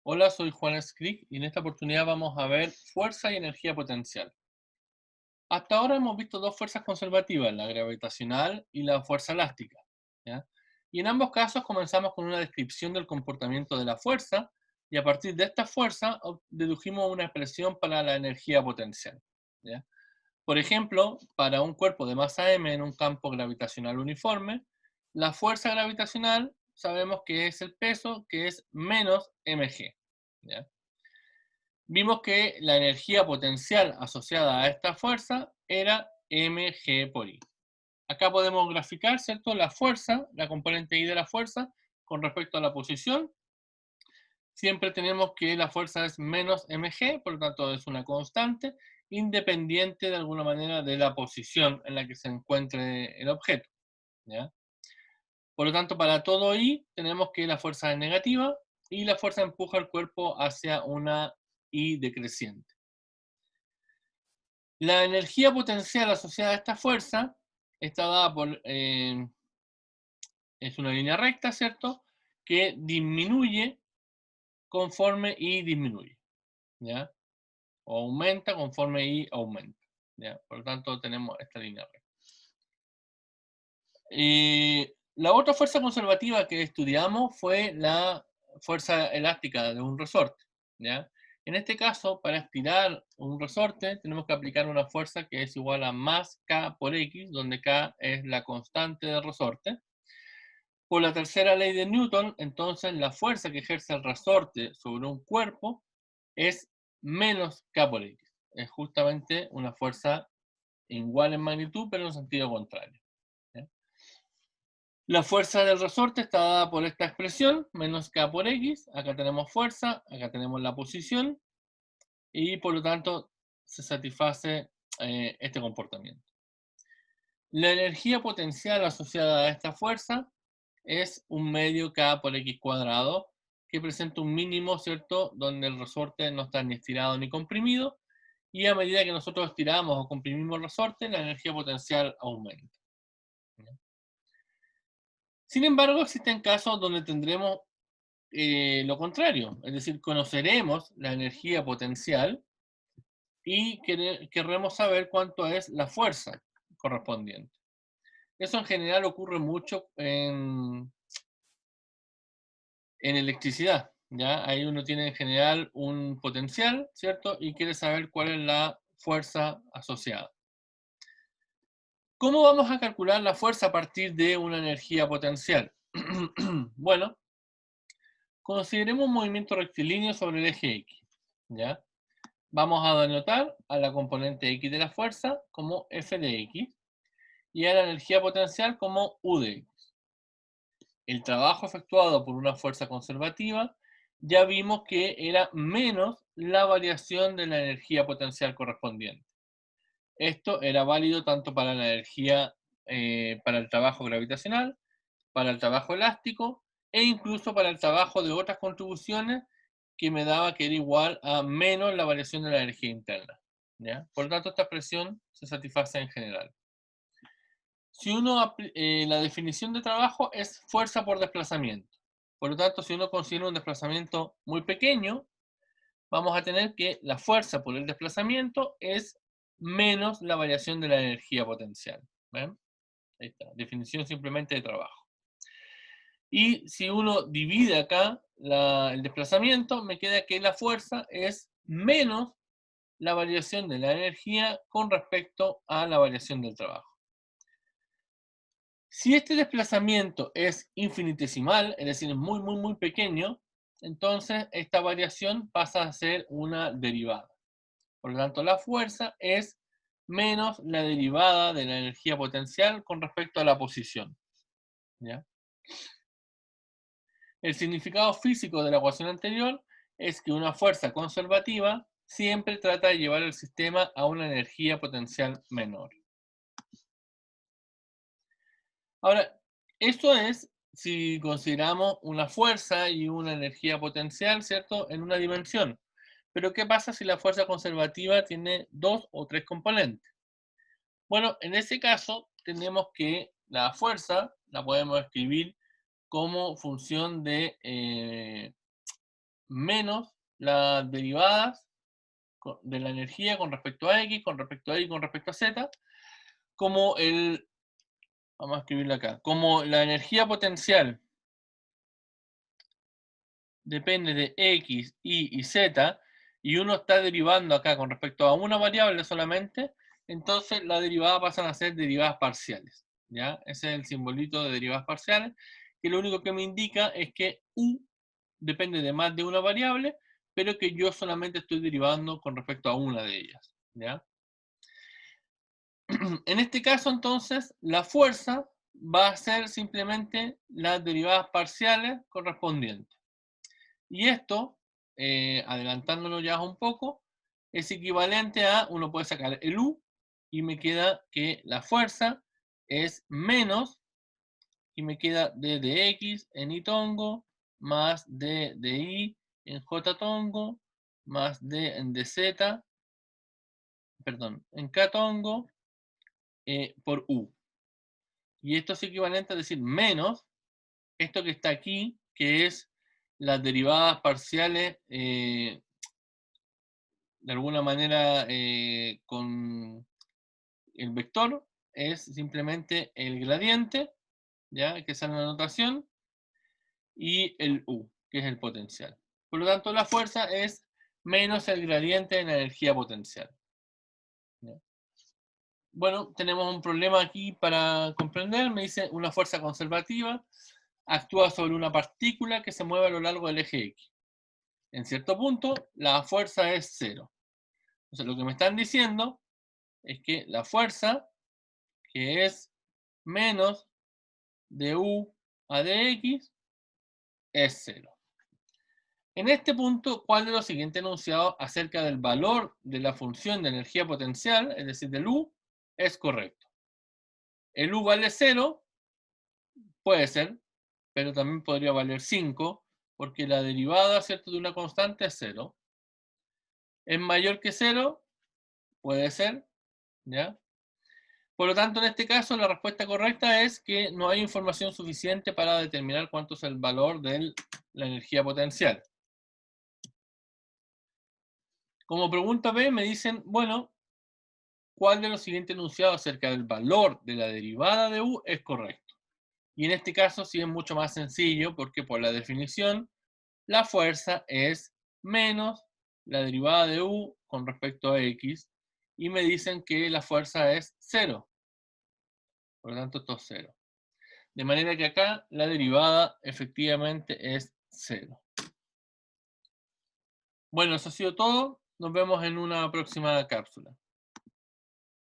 Hola, soy Juan Scrick y en esta oportunidad vamos a ver fuerza y energía potencial. Hasta ahora hemos visto dos fuerzas conservativas, la gravitacional y la fuerza elástica, ¿ya? Y en ambos casos comenzamos con una descripción del comportamiento de la fuerza y a partir de esta fuerza dedujimos una expresión para la energía potencial, ¿ya? Por ejemplo, para un cuerpo de masa m en un campo gravitacional uniforme, la fuerza gravitacional sabemos que es el peso, que es menos mg, ¿ya? Vimos que la energía potencial asociada a esta fuerza era mg por i. Acá podemos graficar, ¿cierto?, la fuerza, la componente i de la fuerza con respecto a la posición. Siempre tenemos que la fuerza es menos mg, por lo tanto es una constante, independiente de alguna manera de la posición en la que se encuentre el objeto, ¿ya? Por lo tanto, para todo i tenemos que la fuerza es negativa y la fuerza empuja el cuerpo hacia una i decreciente. La energía potencial asociada a esta fuerza está dada por, es una línea recta, ¿cierto? Que disminuye conforme I disminuye, ¿ya? O aumenta conforme I aumenta, ¿ya? Por lo tanto, tenemos esta línea recta. La otra fuerza conservativa que estudiamos fue la fuerza elástica de un resorte, ¿ya? En este caso, para estirar un resorte, tenemos que aplicar una fuerza que es igual a más K por X, donde K es la constante del resorte. Por la tercera ley de Newton, entonces la fuerza que ejerce el resorte sobre un cuerpo es menos K por X. Es justamente una fuerza igual en magnitud, pero en sentido contrario, ¿ya? La fuerza del resorte está dada por esta expresión, menos K por X. Acá tenemos fuerza, acá tenemos la posición, y por lo tanto se satisface este comportamiento. La energía potencial asociada a esta fuerza es un medio K por X cuadrado, que presenta un mínimo, ¿cierto?, donde el resorte no está ni estirado ni comprimido, y a medida que nosotros estiramos o comprimimos el resorte, la energía potencial aumenta. Sin embargo, existen casos donde tendremos lo contrario, es decir, conoceremos la energía potencial y querremos saber cuánto es la fuerza correspondiente. Eso en general ocurre mucho en electricidad, ¿ya? Ahí uno tiene en general un potencial, ¿cierto? Y quiere saber cuál es la fuerza asociada. ¿Cómo vamos a calcular la fuerza a partir de una energía potencial? Bueno, consideremos un movimiento rectilíneo sobre el eje X, ¿ya? Vamos a denotar a la componente X de la fuerza como F de X y a la energía potencial como U de X. El trabajo efectuado por una fuerza conservativa ya vimos que era menos la variación de la energía potencial correspondiente. Esto era válido tanto para la energía, para el trabajo gravitacional, para el trabajo elástico e incluso para el trabajo de otras contribuciones que me daba que era igual a menos la variación de la energía interna, ¿ya? Por lo tanto, esta expresión se satisface en general. Si uno, la definición de trabajo es fuerza por desplazamiento. Por lo tanto, si uno considera un desplazamiento muy pequeño, vamos a tener que la fuerza por el desplazamiento es menos la variación de la energía potencial. ¿Ven? Ahí está, definición simplemente de trabajo. Y si uno divide acá el desplazamiento, me queda que la fuerza es menos la variación de la energía con respecto a la variación del trabajo. Si este desplazamiento es infinitesimal, es decir, muy, muy, muy pequeño, entonces esta variación pasa a ser una derivada. Por lo tanto, la fuerza es menos la derivada de la energía potencial con respecto a la posición, ¿ya? El significado físico de la ecuación anterior es que una fuerza conservativa siempre trata de llevar el sistema a una energía potencial menor. Ahora, esto es si consideramos una fuerza y una energía potencial, ¿cierto?, en una dimensión. Pero ¿qué pasa si la fuerza conservativa tiene dos o tres componentes? Bueno, en ese caso tenemos que la fuerza la podemos escribir como función de menos las derivadas de la energía con respecto a X, con respecto a Y, con respecto a Z, como vamos a escribirlo acá, como la energía potencial depende de X, Y y Z, y uno está derivando acá con respecto a una variable solamente, entonces las derivadas pasan a ser derivadas parciales, ¿ya? Ese es el simbolito de derivadas parciales, que lo único que me indica es que U depende de más de una variable, pero que yo solamente estoy derivando con respecto a una de ellas, ¿ya? En este caso, entonces, la fuerza va a ser simplemente las derivadas parciales correspondientes. Y esto, adelantándonos ya un poco, es equivalente a, uno puede sacar el U, y me queda que la fuerza es menos, y me queda D de X en Y tongo, más D de Y en J tongo, más D en DZ, perdón, en K tongo, por U. Y esto es equivalente a decir menos esto que está aquí, que es las derivadas parciales, de alguna manera con el vector, es simplemente el gradiente, ¿ya? Que sale en la notación, y el U, que es el potencial. Por lo tanto, la fuerza es menos el gradiente de la energía potencial, ¿ya? Bueno, tenemos un problema aquí para comprender. Me dice una fuerza conservativa actúa sobre una partícula que se mueve a lo largo del eje X. En cierto punto, la fuerza es cero. Entonces, lo que me están diciendo es que la fuerza, que es menos de U a dx, es cero. En este punto, ¿cuál de los siguientes enunciados acerca del valor de la función de energía potencial, es decir, del U, es correcto? El U vale 0, puede ser, pero también podría valer 5, porque la derivada, ¿cierto?, de una constante es 0. ¿Es mayor que 0? Puede ser, ¿ya? Por lo tanto, en este caso, la respuesta correcta es que no hay información suficiente para determinar cuánto es el valor de la energía potencial. Como pregunta B me dicen, bueno, ¿cuál de los siguientes enunciados acerca del valor de la derivada de U es correcto? Y en este caso sí es mucho más sencillo porque por la definición, la fuerza es menos la derivada de U con respecto a X, y me dicen que la fuerza es 0. Por lo tanto, esto es 0. De manera que acá la derivada efectivamente es 0. Bueno, eso ha sido todo. Nos vemos en una próxima cápsula.